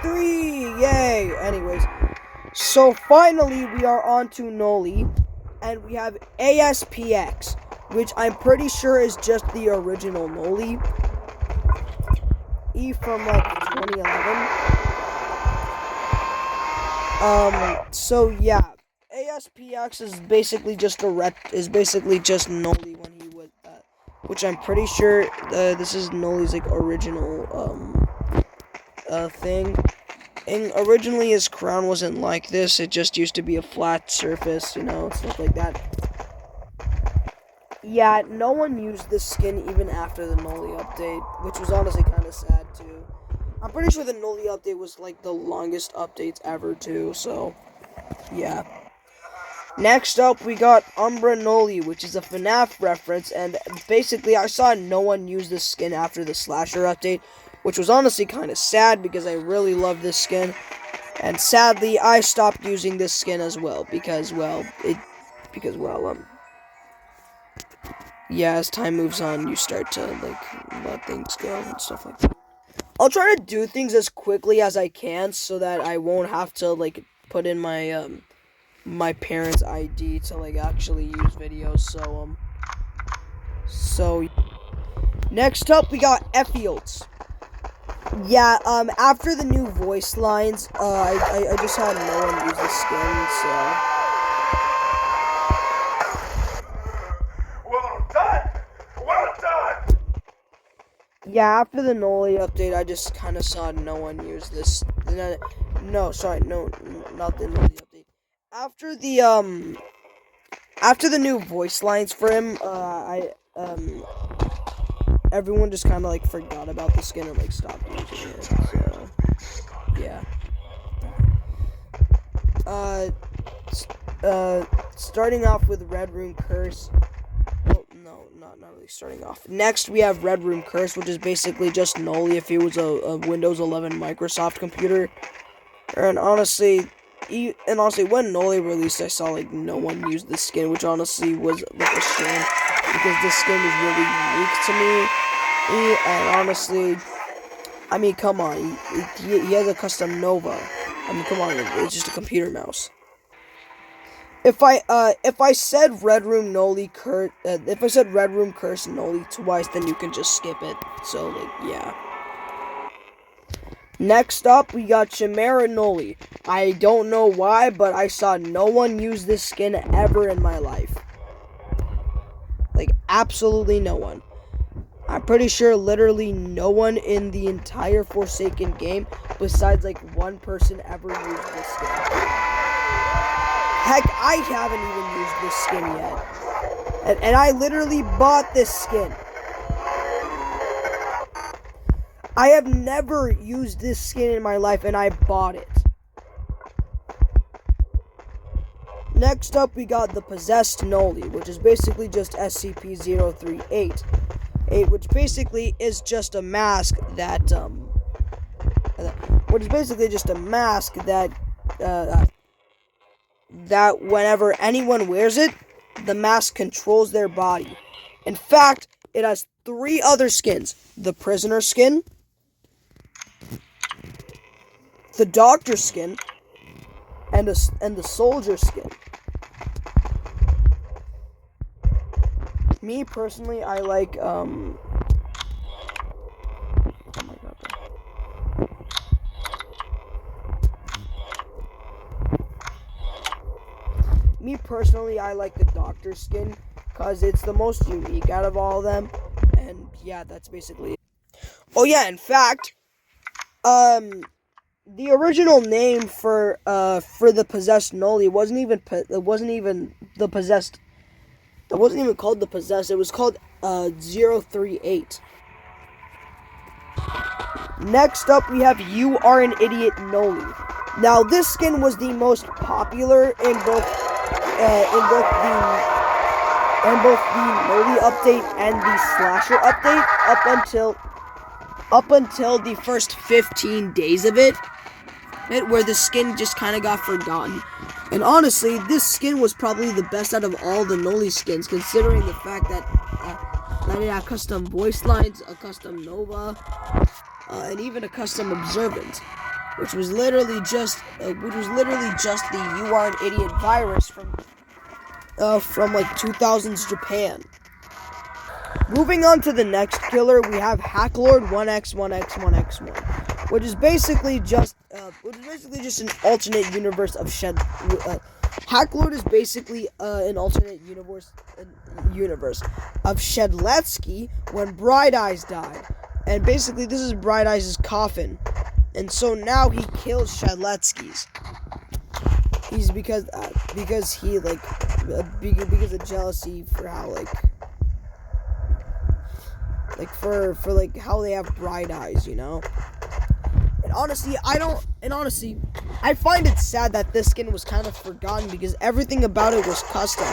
3! Yay! Anyways, so finally we are on to Noli, and we have ASPX, which I'm pretty sure is just the original Noli. E from like 2011. So yeah, ASPX is basically just Noli when he was which I'm pretty sure this is Noli's like original thing. And originally his crown wasn't like this, it just used to be a flat surface, you know, stuff like that. Yeah, no one used this skin even after the Noli update, which was honestly kind of sad too. I'm pretty sure the Noli update was like the longest updates ever too, so yeah. Next up, we got Umbra Noli, which is a FNAF reference, and basically I saw no one use this skin after the Slasher update, which was honestly kind of sad because I really love this skin. And sadly, I stopped using this skin as well because, yeah, as time moves on, you start to, like, let things go and stuff like that. I'll try to do things as quickly as I can so that I won't have to, like, put in my, my parents' ID to, like, actually use videos, so, next up, we got Effields. Yeah, after the new voice lines, I just had no one use the skin, so. Well done! Yeah, after the Noli update, I just kind of saw no one use this. No, not the Noli update. After the new voice lines for him, everyone just kind of, like, forgot about the skin and, like, stopped using it, so, yeah. Starting off with Red Room Curse. Well, no, not really starting off. Next, we have Red Room Curse, which is basically just Noli if it was a Windows 11 Microsoft computer. And honestly, when Noli released, I saw, like, no one use this skin, which honestly was, like, a shame, because this skin is really unique to me. And honestly, I mean, come on, he has a custom Nova. I mean, come on, it's just a computer mouse. If I said Red Room Curse Noli twice, then you can just skip it. So, like, yeah. Next up, we got Chimera Noli. I don't know why, but I saw no one use this skin ever in my life. Like, absolutely no one. I'm pretty sure literally no one in the entire Forsaken game, besides, like, one person, ever used this skin. Heck, I haven't even used this skin yet. And I literally bought this skin. I have never used this skin in my life, and I bought it. Next up, we got the Possessed Noli, which is basically just SCP-038. Which basically is just a mask that, that whenever anyone wears it, the mask controls their body. In fact, it has 3 other skins: the Prisoner skin, the Doctor skin, and the Soldier skin. Me personally, I like oh my god. Me personally, I like the Doctor skin because it's the most unique out of all of them. And yeah, that's basically it. Oh yeah, in fact, the original name for the Possessed Noli wasn't even the Possessed. It wasn't even called the Possessed. It was called 038. Next up, we have You Are an Idiot Noli. Now, this skin was the most popular in both the Noli update and the Slasher update up until the first 15 days of it, where the skin just kind of got forgotten. And honestly, this skin was probably the best out of all the Noli skins, considering the fact that it had custom voice lines, a custom Nova, and even a custom Observant. which was literally just the "You Are an Idiot" virus from like 2000s Japan. Moving on to the next killer, we have Hacklord 1x1x1x1, which is basically just an alternate universe of Shed. Hacklord is basically an alternate universe of Shedletsky when Bright Eyes died, and basically this is Bright Eyes' coffin, and so now he kills Shedletsky's. He's because of jealousy for how for how they have bright eyes, you know. And honestly, I find it sad that this skin was kind of forgotten because everything about it was custom.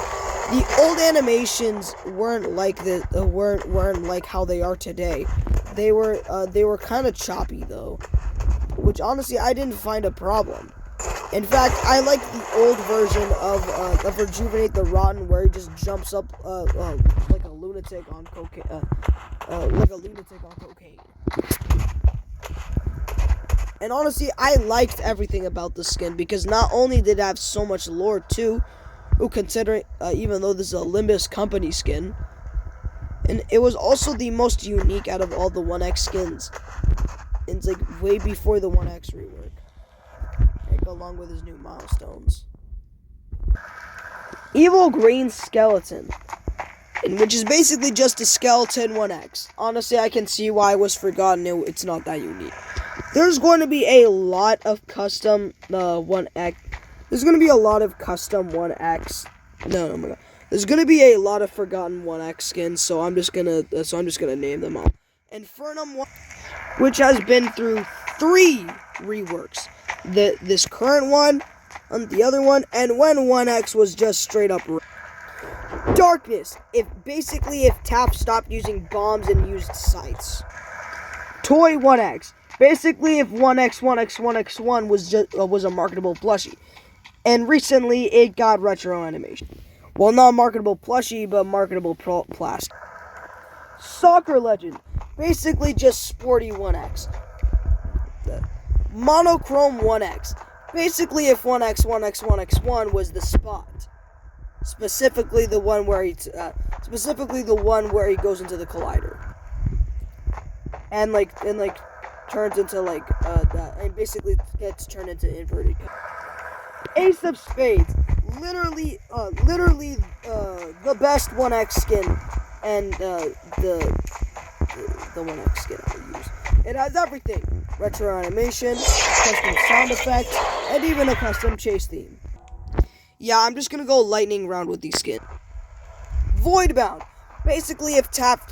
The old animations weren't like weren't like how they are today. They were kind of choppy though, which honestly I didn't find a problem. In fact, I like the old version of Rejuvenate the Rotten, where he just jumps up like a lunatic on cocaine. And honestly, I liked everything about the skin because not only did it have so much lore too, considering even though this is a Limbus company skin, and it was also the most unique out of all the 1X skins. It's like way before the 1X rework, along with his new milestones. Evil Green Skeleton, which is basically just a skeleton 1X. Honestly, I can see why it was forgotten. It's not that unique. There's going to be a lot of custom 1X. There's going to be a lot of custom 1X. No, my God. There's going to be a lot of forgotten 1X skins, so I'm just gonna name them all. Infernum 1, which has been through 3 reworks. This current one, and the other one, and when 1X was just straight up. Darkness, if TAP stopped using bombs and used sights. Toy 1X, basically if 1X1X1X1 was a marketable plushie, and recently it got retro animation. Well, not marketable plushie, but marketable plastic. Soccer Legend, basically just sporty 1X. Monochrome 1X, basically if 1X1X1X1 was the spot. Specifically the one where he goes into the collider, and turns into that, and basically gets turned into inverted. Ace of Spades, literally the best 1X skin, and the 1X skin I use. It has everything: retro animation, custom sound effects, and even a custom chase theme. Yeah, I'm just gonna go lightning round with these skins. Voidbound, basically if Taff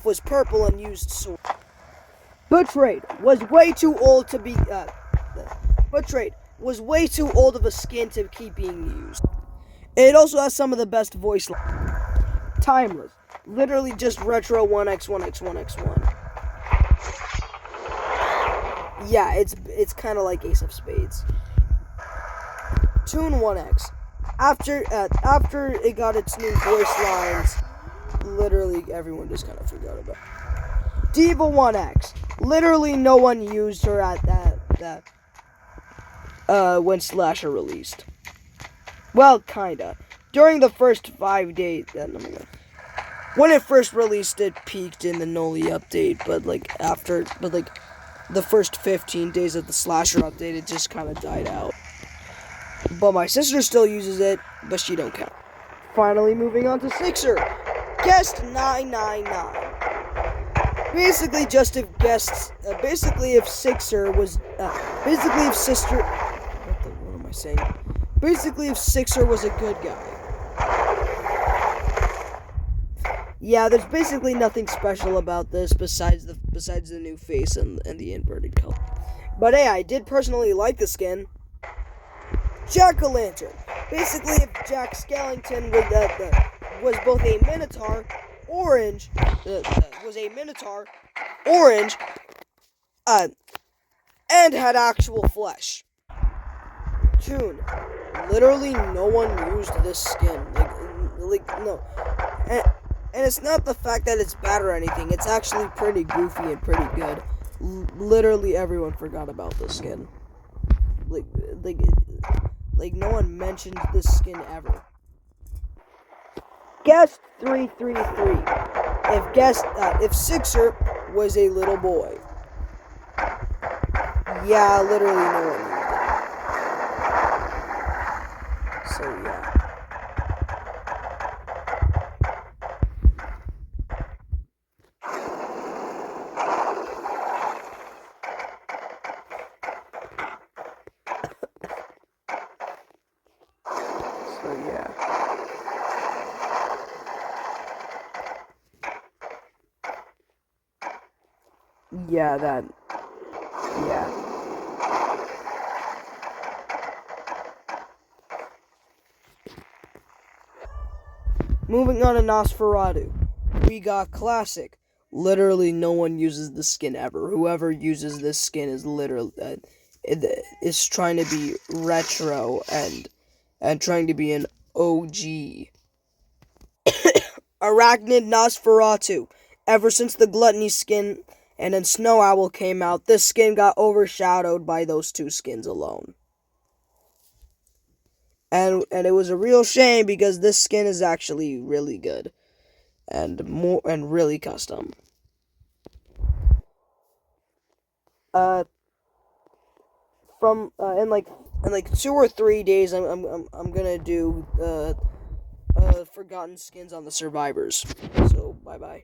was purple and used sword. Betrayed was way too old to be. Betrayed was way too old of a skin to keep being used. It also has some of the best voice lines. Timeless, literally just retro 1X1X1X1. Yeah, it's kind of like Ace of Spades. Toon 1X, after it got its new voice lines, literally everyone just kind of forgot about it. Diva 1X, literally no one used her at that when Slasher released. Well, kinda. During the first 5 days, when it first released, it peaked in the Noli update, but the first 15 days of the Slasher update, it just kind of died out. But my sister still uses it, but she don't count. Finally, moving on to Sixer. Guest 999. Basically, just if guests, if Sixer was, Basically, if Sixer was a good guy. Yeah, there's basically nothing special about this besides the new face and the inverted color. But hey, I did personally like the skin. Jack-o'-lantern. Basically, if Jack Skellington was both a Minotaur, orange, and had actual flesh. Toon. Literally, no one used this skin. No. And it's not the fact that it's bad or anything. It's actually pretty goofy and pretty good. Literally everyone forgot about this skin. Like, like, like no one mentioned this skin ever. Guess 333. If Sixer was a little boy. Yeah, literally no one knew that. So yeah. So yeah. Yeah, that. Yeah. Moving on to Nosferatu. We got Classic. Literally, no one uses the skin ever. Whoever uses this skin is literally is trying to be retro and trying to be an OG. Arachnid Nosferatu. Ever since the Gluttony skin and then Snow Owl came out, this skin got overshadowed by those two skins alone. And it was a real shame because this skin is actually really good and really custom. Uh, from in like 2 or 3 days, I'm gonna do forgotten skins on the survivors. So bye bye.